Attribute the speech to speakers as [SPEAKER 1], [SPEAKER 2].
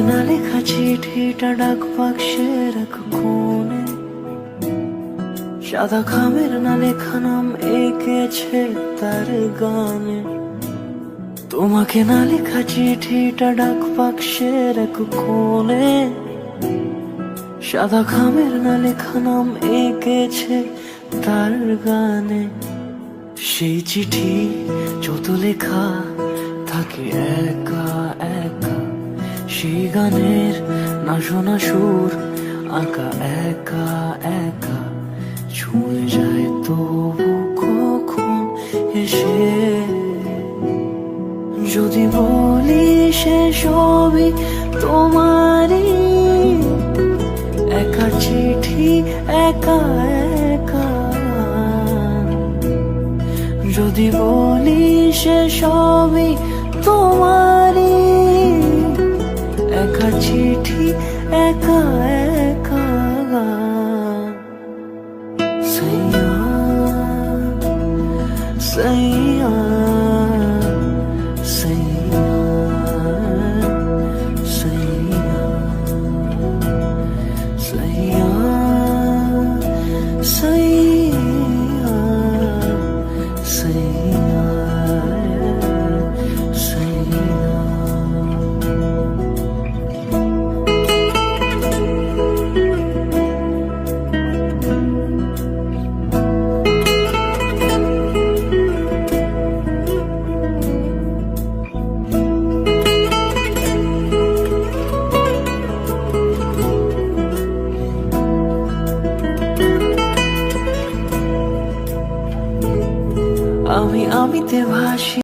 [SPEAKER 1] না লেখা চিঠিটা ডাক বাক্সের এক কোণে, সাদা খামের না লেখা নাম এঁকেছে তার গানে। তোমাকে না লেখা চিঠিটা ডাক বাক্সের এক কোণে, সাদা খামের না লেখা নাম এঁকেছে তার গানে। সেই চিঠি যত লেখা থাকে একা একা, সেই গানের না শোনা সুর আঁকা একা একা, ছুঁয়ে যায় তবু কখন এসে। যদি বলি সে সবই তোমারই, একা চিঠি একা একা। যদি বলি সে সবই তোমারই, একা চিঠি একা একা। সাইয়া সাইয়া সাইয়া সাইয়া সাইয়া সাইয়া সাইয়া সাইয়া। আমি আমিতে ভাসি।